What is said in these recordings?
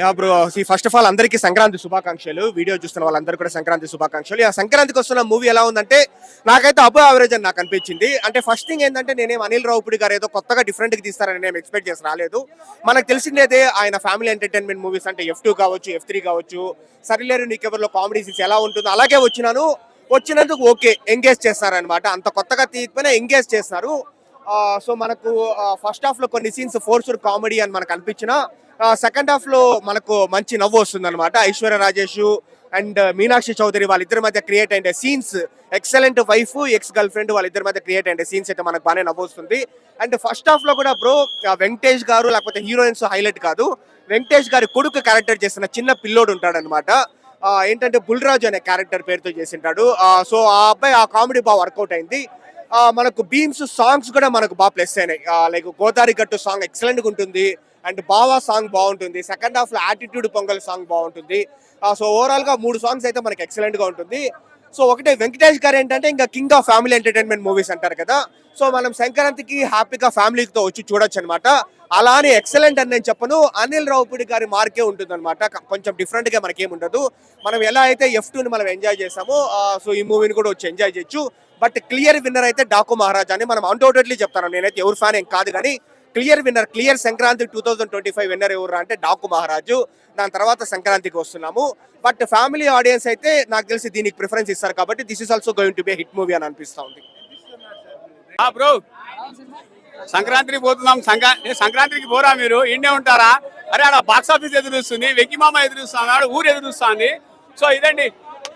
Yeah bro, first of all అందరికీ సంక్రాంతి శుభాకాంక్షలు. Video చూస్తున్న వాళ్ళందరూ కూడా సంక్రాంతి శుభాకాంక్షలు. సంక్రాంతికి వస్తున్న మూవీ ఎలా ఉందంటే నాకైతే అబో యావరేజ్ అని నాకు అనిపించింది. అంటే ఫస్ట్ థింగ్ ఏంటంటే నేనేం అనిల్ రావుపూడి గారు ఏదో కొత్తగా డిఫరెంట్ గా తీస్తారని నేను ఎక్స్పెక్ట్ చేసి రాలేదు. మనకు తెలిసిందేదే ఆయన ఫ్యామిలీ ఎంటర్టైన్మెంట్ మూవీస్ అంటే F2 కావచ్చు, F3 కావచ్చు, సరిలేరు నీకెవర్లో కామెడీ సీన్స్ ఎలా ఉంటుందో అలాగే వచ్చినందుకు ఓకే ఎంగేజ్ చేస్తారనమాట. అంత కొత్తగా తీయకపోయినా ఎంగేజ్ చేస్తారు. సో మనకు ఫస్ట్ హాఫ్ లో కొన్ని సీన్స్ ఫోర్స్డ్ కామెడీ అని మనకు అనిపించిన, సెకండ్ హాఫ్ లో మనకు మంచి నవ్వు వస్తుంది అనమాట. ఐశ్వర్య రాజేష్ అండ్ మీనాక్షి చౌదరి వాళ్ళిద్దరి మధ్య క్రియేట్ అయిన scenes, excellent wife ex girl friend వాళ్ళిద్దరి మధ్య క్రియేట్ అయిన సీన్స్ అయితే మనకు బాగానే నవ్వు వస్తుంది. అండ్ ఫస్ట్ హాఫ్ లో కూడా బ్రో వెంకటేష్ గారు లేకపోతే హీరోయిన్స్ హైలైట్ కాదు, వెంకటేష్ గారి కొడుకు క్యారెక్టర్ చేసిన చిన్న పిల్లోడు ఉంటాడనమాట. ఏంటంటే బుల్రాజు అనే క్యారెక్టర్ పేరుతో చేసింటాడు. సో ఆ అబ్బాయి ఆ కామెడీ బాగా వర్కౌట్ అయింది. మనకు బీమ్స్ సాంగ్స్ కూడా మనకు బాగా ప్లస్ అయినాయి. లైక్ గోదావరి గట్టు సాంగ్ ఎక్సలెంట్ గా ఉంటుంది అండ్ బావా సాంగ్ బాగుంటుంది. సెకండ్ హాఫ్ లో యాటిట్యూడ్ పొంగల్ సాంగ్ బాగుంటుంది. సో ఓవరాల్ గా 3 సాంగ్స్ అయితే మనకి ఎక్సలెంట్ గా ఉంటుంది. సో ఒకటే వెంకటేష్ గారు ఏంటంటే ఇంకా king of family entertainment movies అంటారు కదా, సో మనం సంక్రాంతికి హ్యాపీగా ఫ్యామిలీతో వచ్చి చూడొచ్చు అనమాట. అలా అని ఎక్సలెంట్ అని నేను చెప్పను, అనిల్ రావుపూడి గారి మార్కే ఉంటుంది అనమాట. కొంచెం డిఫరెంట్ గా మనకేం ఉండదు. మనం ఎలా అయితే F2ని మనం ఎంజాయ్ చేసామో సో ఈ మూవీని కూడా వచ్చి ఎంజాయ్ చేయొచ్చు. బట్ క్లియర్ విన్నర్ అయితే డాకు మహారాజ్ అని మనం అన్డౌటెడ్లీ చెప్తాను. నేనైతే ఎవరు ఫ్యాన్ ఏం కాదు, కానీ clear winner, clear Sankranti 2025 winner ఎవరు అంటే డాకు మహారాజు. దాని తర్వాత సంక్రాంతికి వస్తున్నాము. బట్ ఫ్యామిలీ ఆడియన్స్ అయితే నాకు తెలిసి దీనికి ప్రిఫరెన్స్ ఇస్తారు కాబట్టి this is also going to be hit movie అని అనిపిస్తా ఉంది. బ్రో సంక్రాంతికి పోతున్నాం. సంక్రాంతికి పోరా మీరు? ఇండే ఉంటారా? అరే ఆడ బాక్స్ ఆఫీస్ ఎదురుస్తుంది, వెంకిమామ ఎదురుస్తున్నాడు, ఊరు ఎదురుస్తుంది. సో ఇదండి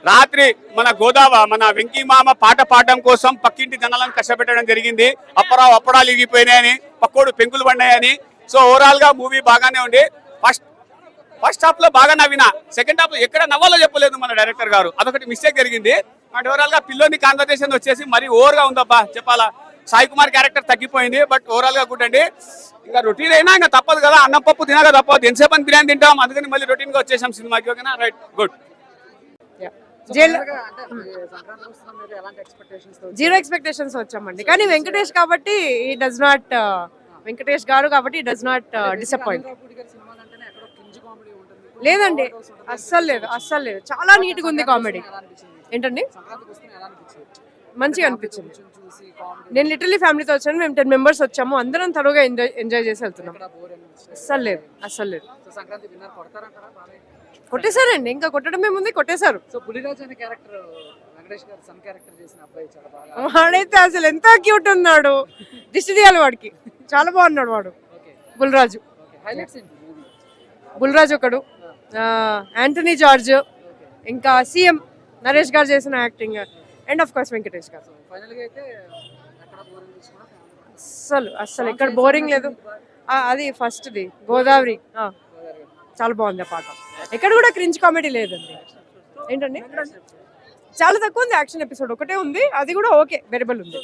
రాత్రి మన వెంకీ మామ పాట పాడడం కోసం పక్కింటి జనాలను కష్టపెట్టడం జరిగింది. అప్పడాలు ఇగిపోయినాయని, పక్కోడు పెంకులు పడినాయని. సో ఓవరాల్ గా మూవీ బాగానే ఉంది. ఫస్ట్ హాఫ్ లో బాగా నవ్వినా, సెకండ్ హాఫ్ లో ఎక్కడ నవ్వాలో చెప్పలేదు మన డైరెక్టర్ గారు, అదొకటి మిస్టేక్ జరిగింది. అండ్ ఓవరాల్ గా పిల్లోని కాన్వర్సేషన్ వచ్చేసి మరి ఓవర్ గా ఉందబ్బా చెప్పాలా. సాయి కుమార్ క్యారెక్టర్ తగ్గిపోయింది, బట్ ఓవరాల్ గా గుడ్ అండి. ఇంకా రొటీన్ అయినా ఇంకా తప్పదు కదా, అన్నం పప్పు తినగా తప్పదు. ఎంతసేపు అని బిర్యానీ తింటాం, అందుకని మళ్ళీ రొటీన్ గా వచ్చేసాం సినిమాకి. ఓకేనా, రైట్, గుడ్. జీరో ఎక్స్పెక్టేషన్స్ వచ్చామండి, కానీ వెంకటేష్ కాబట్టి వెంకటేష్ గారు కాబట్టి డస్ నాట్ డిసప్పాయింట్. లేదండి, అస్సలు లేదు. చాలా నీట్ గా ఉంది కామెడీ. ఏంటండి, మంచిగా అనిపించింది. నేను లిటరలీ ఫ్యామిలీతో వచ్చాను. మేము 10 members వచ్చాము. అందరం తరువుగా ఎంజాయ్ చేసి వెళ్తున్నాం. అస్సలు లేదు. కొట్టేశారండి, ఇంకా కొట్టడమే ముందు కొట్టేశారు. వాడైతే అసలు ఎంత క్యూట్ ఉన్నాడు, దిష్టి తీయాలి వాడికి. చాలా బాగున్నాడు వాడు. బుల్రాజు ఒకడు, యాంటనీ జార్జ్, ఇంకా సీఎం నరేష్ గారు చేసిన acting, and of course Venkatesh గారు. అస్సలు ఎక్కడ బోరింగ్ లేదు. అది ఫస్ట్ది గోదావరి, చాలా బాగుంది ఆ పాట. ఎక్కడ కూడా క్రింజ్ కామెడీ లేదండి. ఏంటండి, చాలా తక్కువ ఉంది. యాక్షన్ ఎపిసోడ్ ఒకటే ఉంది, అది కూడా ఓకే, వెరబుల్ ఉంది.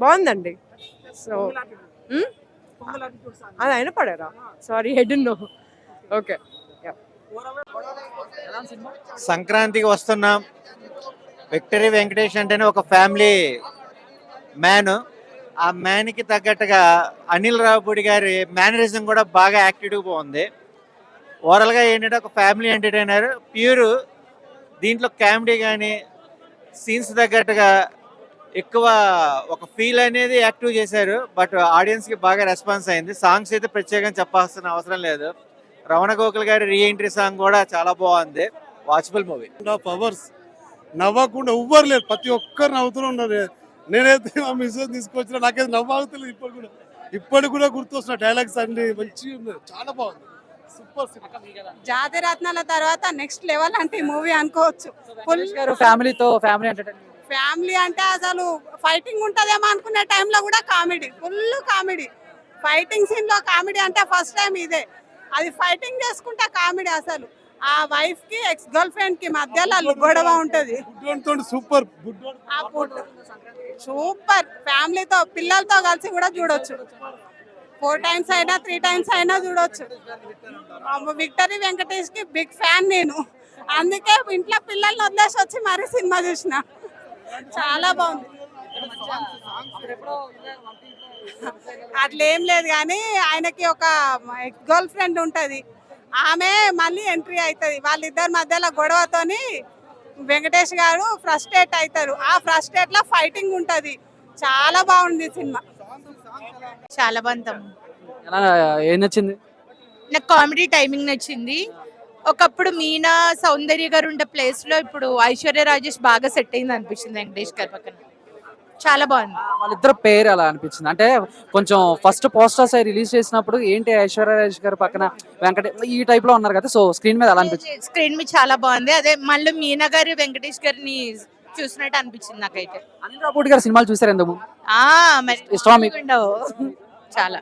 బాగుందండి. సో అది ఆయన పడారా? Sorry, head no. ఓకే, సంక్రాంతికి వస్తున్నాం. విక్టరీ వెంకటేష్ అంటేనే ఒక ఫ్యామిలీ మ్యాన్. ఆ మ్యాన్కి తగ్గట్టుగా అనిల్ రావుపూడి గారి మేనరిజం కూడా బాగా యాక్టివ్గా బాగుంది. ఓవరాల్గా ఏంటంటే ఒక ఫ్యామిలీ ఎంటర్టైనర్ ప్యూర్. దీంట్లో కామెడీ కానీ సీన్స్ తగ్గట్టుగా ఎక్కువ ఒక ఫీల్ అనేది యాక్టివ్ చేశారు. బట్ ఆడియన్స్కి బాగా రెస్పాన్స్ అయింది. సాంగ్స్ అయితే ప్రత్యేకంగా చెప్పాల్సిన అవసరం లేదు. రమణ గోకుల్ గారి రీఎంట్రీ సాంగ్ కూడా చాలా బాగుంది. Watchable movie. అవర్స్ నవ్వకుండా ఎవ్వరు లేరు, ప్రతి ఒక్కరు నవ్వుతూనే ఉన్నారు. నేనైతే మా మిస్సెస్ తీసుకొచ్చిన నాకైతే నవ్వుతలేదు. ఇప్పటికి కూడా గుర్తొస్తున్న డైలాగ్స్ అన్ని మంచిగా ఉన్నాయి, చాలా బాగుంది. సూపర్. జాతి రత్నాల తర్వాత నెక్స్ట్ లెవెల్ అంటే ఈ మూవీ అనుకోవచ్చు. ఫ్యామిలీ అంటే అసలు ఫైటింగ్ ఉంటదేమో అనుకునే టైంలో కూడా comedy, full comedy. Fighting scene లో కామెడీ అంటే ఫస్ట్ టైం ఇదే. అది ఫైటింగ్ చేసుకుంటే కామెడీ. అసలు ఆ వైఫ్ కి ఎక్స్ గర్ల్ ఫ్రెండ్ కి మధ్యలో గొడవ ఉంటది. Super super. ఫ్యామిలీతో పిల్లలతో కలిసి కూడా చూడొచ్చు. 4 times అయినా 3 times అయినా చూడొచ్చు. విక్టరీ వెంకటేష్ కి బిగ్ ఫ్యాన్ నేను, అందుకే ఇంట్లో పిల్లల్ని వదిలేసి వచ్చి మరీ సినిమా చూసిన. చాలా బాగుంది. అట్లేం లేదు కానీ ఆయనకి ఒక గర్ల్ ఫ్రెండ్ ఉంటది, ఆమె మళ్ళీ ఎంట్రీ అవుతుంది. వాళ్ళిద్దరి మధ్యలో గొడవతోని వెంకటేష్ గారు ఫ్రస్ట్రేట్ అవుతారు. ఆ ఫ్రస్ట్రేట్ లో ఫైటింగ్ ఉంటది. చాలా బాగుంది సినిమా. చాలా బాగుంది. ఎలా ఏం నచ్చింది? నాకు కామెడీ టైమింగ్ నచ్చింది. ఒకప్పుడు మీనా సౌందర్య గారు ఉండే ప్లేస్ లో ఇప్పుడు ఐశ్వర్య రాజేష్ బాగా సెట్ అయింది అనిపించింది వెంకటేష్ గారి పక్కన. చాలా బాగుంది. వాళ్ళిద్దరు పేరు ఎలా అనిపించింది అంటే కొంచెం ఫస్ట్ పోస్టర్స్ రిలీజ్ చేసినప్పుడు ఏంటి ఐశ్వర్య రాజేష్ గారి పక్కన ఈ టైప్ లో ఉన్నారు కదా, సో స్క్రీన్ మీద ఎలా అనిపించింది? స్క్రీన్ మీద చాలా బాగుంది. అదే మళ్ళీ మీనా గారు వెంకటేష్ గారిని చూసినట్టు అనిపించింది నాకైతే. అనిల్ రావుపూడి గారి సినిమాలు చూసారు ఎందుకు? మరి ఇష్టమా మీకు? ఉండవు చాలా.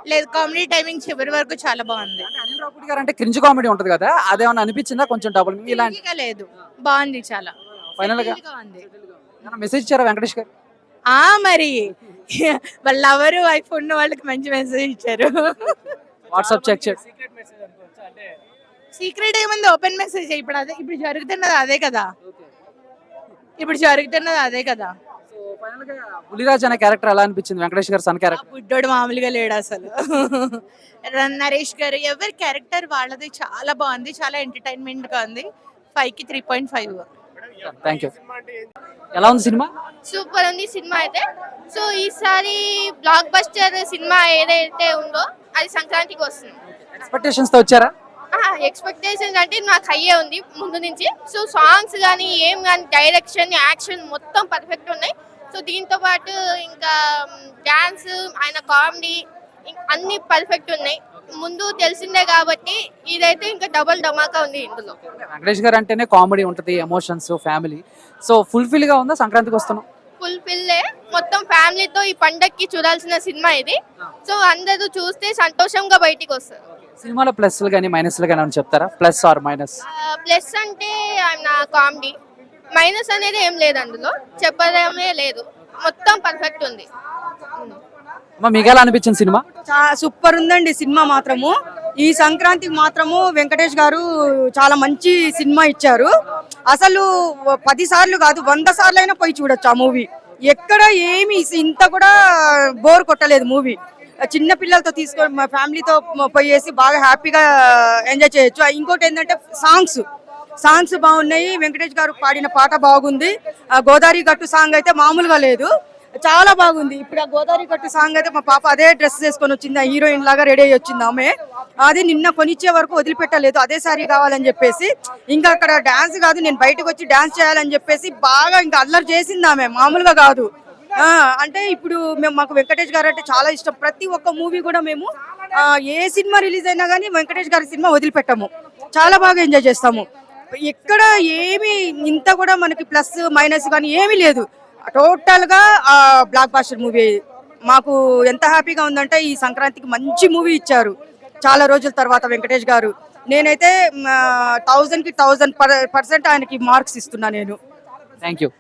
లేదు, కామెడీ టైమింగ్ చివరి వరకు చాలా బాగుంది. అనిల్ రావుపూడి గారు అంటే క్రింజ్ కామెడీ ఉంటది కదా, అదేమన్నా అనిపించిందా కొంచెం డబుల్ ఇలాంటి? ఇంకా లేదు, బాగుంది చాలా. ఫైనల్ గా Settle గా ఉంది. మెసేజ్ ఇచ్చారా వెంకటేష్ గారు? మరి వాళ్ళ ఎవరు ఐఫోన్ వాళ్ళకి మంచి మెసేజ్ ఇచ్చారు. వాట్సాప్ చెక్ చేయండి. సీక్రెట్ ఏముంది, ఓపెన్ మెసేజ్. ఇప్పుడు అదే, ఇప్పుడు జరుగుతున్నది అదే కదా. ఇప్పుడు జరుగుతున్నది అదే కదా. పులిరాజ్ అనే క్యారెక్టర్ ఎలా అనిపించింది? వెంకటేష్ గారు సన్ ఆ క్యారెక్టర్. బుడ్డోడు మామూలుగా లేడు అసలు. నరేష్ గారు ఎవరి క్యారెక్టర్ వాళ్ళది చాలా బాగుంది. చాలా ఎంటర్టైన్మెంట్ గా ఉంది. 5కి 3.5. Thank you. ఎలా ఉంది సినిమా? సూపర్ ఉంది సినిమా అయితే. సో ఈసారి బ్లాక్ బస్టర్ సినిమా ఏదైతే ఉందో అది సంక్రాంతికి వస్తుంది. ఎక్స్పెక్టేషన్స్ తో వచ్చారా? ఎక్స్పెక్టేషన్స్ అంటే నాకు హైయే ఉంది ముందు నుంచి. సో సాంగ్స్ కానీ ఏం కానీ డైరెక్షన్, యాక్షన్ మొత్తం పర్ఫెక్ట్ ఉన్నాయి. సో దీంతో పాటు ఇంకా డాన్స్, ఆయన కామెడీ అన్ని పర్ఫెక్ట్ ఉన్నాయి. ముందు తెలిసిందే కాబట్టి ఇదైతే ఇంకా డబుల్ ధమాకా ఉంది ఇందులో. వెంకటేష్ గారు అంటేనే కామెడీ ఉంటది, ఎమోషన్స్, ఫ్యామిలీ. సో ఫుల్ఫిల్ గా ఉందా సంక్రాంతికి వస్తున్నాం? ఫుల్ ఫిల్లే. మొత్తం ఫ్యామిలీతో ఈ పండక్కి చూడాల్సిన సినిమా ఇది. సో అందరూ చూస్తే సంతోషంగా బయటికి వస్తారు. సినిమాలో ప్లస్లు కానీ మైనస్లు కానీ అని చెప్తారా? Plus are minus? ప్లస్ అంటే ఆయన కామెడీ, మైనస్ అనేది ఏం లేదు, అందులో చెప్పడమే లేదు. మొత్తం పర్ఫెక్ట్ ఉంది. మీకు ఎలా అనిపించింది సినిమా? సూపర్ ఉందండి సినిమా మాత్రము. ఈ సంక్రాంతికి మాత్రము వెంకటేష్ గారు చాలా మంచి సినిమా ఇచ్చారు. అసలు 10 సార్లు కాదు 100 సార్లు అయినా పోయి చూడొచ్చు ఆ మూవీ. ఎక్కడ ఏమి ఇంత కూడా బోర్ కొట్టలేదు మూవీ. చిన్న పిల్లలతో తీసుకొని మా ఫ్యామిలీతో పోయేసి బాగా హ్యాపీగా ఎంజాయ్ చేయొచ్చు. ఇంకోటి ఏంటంటే సాంగ్స్ బాగున్నాయి. వెంకటేష్ గారు పాడిన పాట బాగుంది. గోదావరి గట్టు సాంగ్ అయితే మామూలుగా లేదు, చాలా బాగుంది. ఇప్పుడు ఆ గోదావరి గట్టు సాంగ్ అయితే మా పాప అదే డ్రెస్ చేసుకొని వచ్చింది, ఆ హీరోయిన్ లాగా రెడీ అయ్యి వచ్చింది ఆమె. అది నిన్న కొనిచ్చే వరకు వదిలిపెట్టలేదు, అదే సారీ కావాలని చెప్పేసి. ఇంకా అక్కడ డాన్స్ కాదు, నేను బయటకు వచ్చి డాన్స్ చేయాలని చెప్పేసి బాగా ఇంకా అల్లరి చేసింది ఆమె, మామూలుగా కాదు. అంటే ఇప్పుడు మాకు వెంకటేష్ గారు అంటే చాలా ఇష్టం. ప్రతి ఒక్క మూవీ కూడా మేము ఏ సినిమా రిలీజ్ అయినా కానీ వెంకటేష్ గారి సినిమా వదిలిపెట్టాము, చాలా బాగా ఎంజాయ్ చేస్తాము. ఎక్కడ ఏమి ఇంత కూడా మనకి ప్లస్ మైనస్ కానీ ఏమీ లేదు. టోటల్ గా బ్లాక్ బాస్టర్ మూవీ. మాకు ఎంత హ్యాపీగా ఉందంటే ఈ సంక్రాంతికి మంచి మూవీ ఇచ్చారు చాలా రోజుల తర్వాత వెంకటేష్ గారు. నేనైతే 1000కి 1000% ఆయనకి మార్క్స్ ఇస్తున్నా నేను. Thank you.